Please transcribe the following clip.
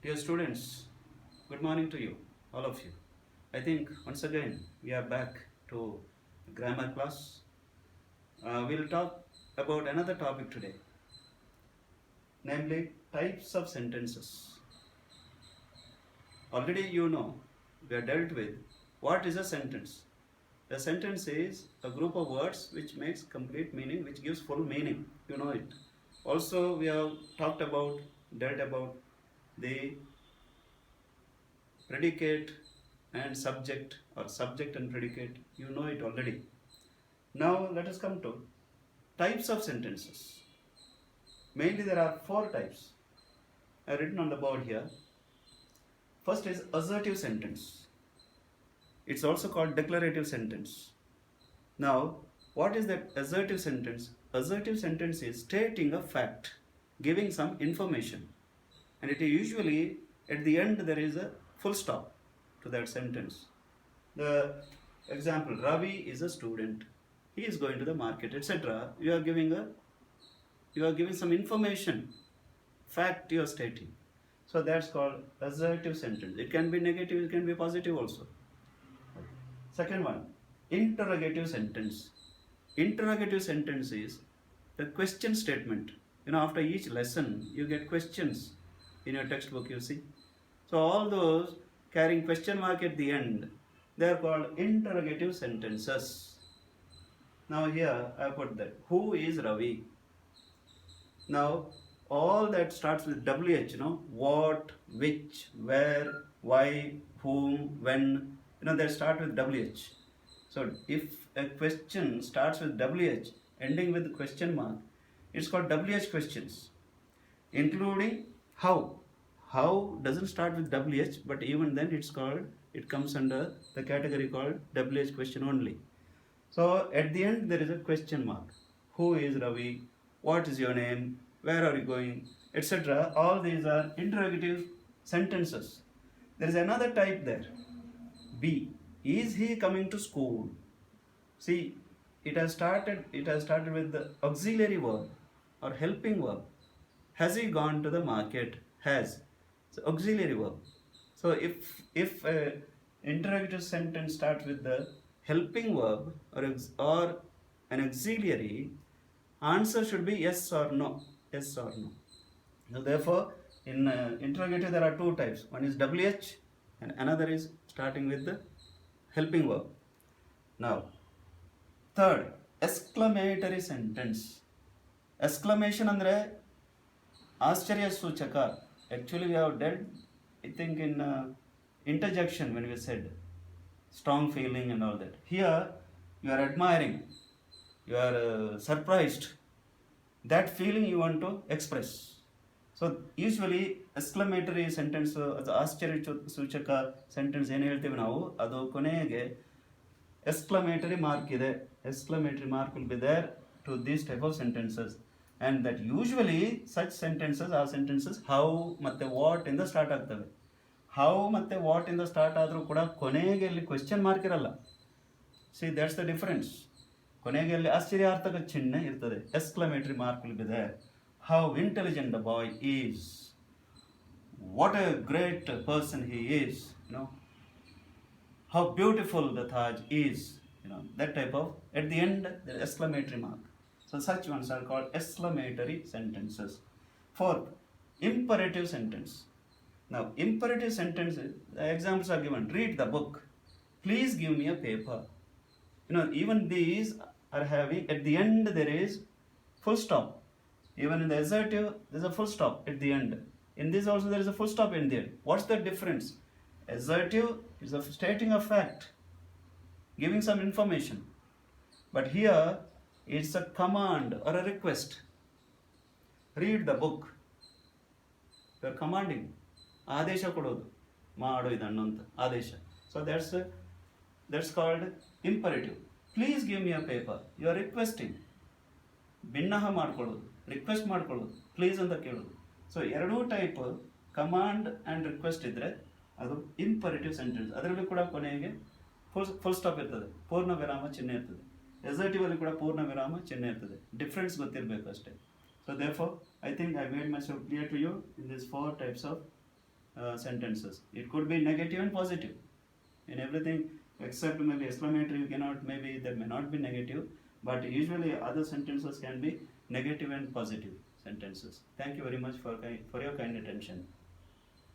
Dear students, good morning to you, all of you. I think once again we are back to grammar class. We'll talk about another topic today, namely types of sentences. Already you know we are dealt with what is a sentence. A sentence is a group of words which makes complete meaning, which gives full meaning. You know it. Also, we have dealt about the predicate and subject, or subject and predicate. You know it already. Now let us come to types of sentences. Mainly there are four types. I have written on the board here. First is assertive sentence. It's also called declarative sentence. Now, what is that assertive sentence? Assertive sentence is stating a fact, giving some information, and it is usually at the end there is a full stop to that sentence. The example: Ravi is a student. He is going to the market, etc. You are giving some information, fact you are stating. So that's called assertive sentence. It can be negative, it can be positive also. Second one, interrogative sentence. Interrogative sentence is the question statement. After each lesson, you get questions in your textbook, you see. So all those carrying question mark at the end, they are called interrogative sentences. Now here I put that. Who is Ravi? Now all that starts with WH, what, which, where, why, whom, when, they start with WH. So if a question starts with WH ending with question mark, it's called WH questions, including how. How doesn't start with WH, but even then it comes under the category called WH question only. So at the end there is a question mark. Who is Ravi? What is your name? Where are you going? Etc. All these are interrogative sentences. There is another type there. B. Is he coming to school? See, it has started with the auxiliary verb or helping verb. Has he gone to the market? Has. So auxiliary verb. So if a interrogative sentence starts with the helping verb or an auxiliary, answer should be yes or no. Yes or no. So therefore, in interrogative there are two types. One is WH and another is starting with the helping verb. Now, third, exclamatory sentence. Exclamation andre Ascharya Suchaka. Actually, we have dealt, I think, in interjection when we said strong feeling and all that. Here, you are admiring, you are surprised. That feeling you want to express. So, usually, exclamatory sentence, Ascharya Suchaka sentence, ಏನು ಹೇಳ್ತೀವಿ ನಾವು ಅದು ಕೊನೆಗೆ exclamatory mark ಇದೆ. Exclamatory mark will be there to these type of sentences. And that usually such sentences are sentences how ಮತ್ತೆ what ಇಂದ start ಆಗ್ತವೆ. How ಮತ್ತೆ what ಇಂದ ಸ್ಟಾರ್ಟ್ ಆದರೂ ಕೂಡ ಕೊನೆಗೆ ಅಲ್ಲಿ ಕ್ವೆಶ್ಚನ್ ಮಾರ್ಕ್ ಇರಲ್ಲ. See that's the difference. ಕೊನೆಗೆ ಅಲ್ಲಿ ಆಶ್ಚರ್ಯಾರ್ಥಕ ಚಿಹ್ನೆ ಇರ್ತದೆ. Exclamatory mark will be there. How intelligent the boy is. What a great person he is. How beautiful the Taj is. That type of, at the end, the exclamatory mark. So such ones are called exclamatory sentences. Fourth, imperative sentence. Now, imperative sentences, the examples are given. Read the book. Please give me a paper. Even these are having, at the end there is full stop. Even in the assertive, there is a full stop at the end. In this also there is a full stop in there. What's the difference? Assertive is stating a fact, giving some information. But here, it's a command or a request. Read the book. You are commanding. ಆದೇಶ ಕೊಡೋದು, ಮಾಡು ಇದನ್ನು ಅಂತ ಆದೇಶ. So that's called imperative. Please give me a paper. You are requesting. ಭಿನ್ನಹ ಮಾಡ್ಕೊಳ್ಳೋದು, request ಮಾಡ್ಕೊಳ್ಳೋದು, please ಅಂತ ಕೇಳೋದು. ಸೊ ಎರಡೂ ಟೈಪ್ ಕಮಾಂಡ್ ಆ್ಯಂಡ್ ರಿಕ್ವೆಸ್ಟ್ ಇದ್ದರೆ ಅದು ಇಂಪರೇಟಿವ್ ಸೆಂಟೆನ್ಸ್. ಅದರಲ್ಲಿ ಕೂಡ ಕೊನೆಗೆ ಫುಲ್ ಸ್ಟಾಪ್ ಇರ್ತದೆ, ಪೂರ್ಣ ವಿರಾಮ ಚಿಹ್ನೆ ಇರ್ತದೆ. ಎಸರ್ಟಿವ್ ಅಲ್ಲಿ ಕೂಡ ಪೂರ್ಣ ವಿರಾಮ ಚಿಹ್ನೆ ಇರ್ತದೆ. ಡಿಫ್ರೆನ್ಸ್ ಗೊತ್ತಿರಬೇಕು ಅಷ್ಟೇ. So therefore I think I made myself clear to you in this 4 types of sentences. It could be negative and positive. In everything except maybe exclamatory, you cannot, maybe there may not be negative, but usually other sentences can be negative and positive sentences. Thank you very much for your kind attention.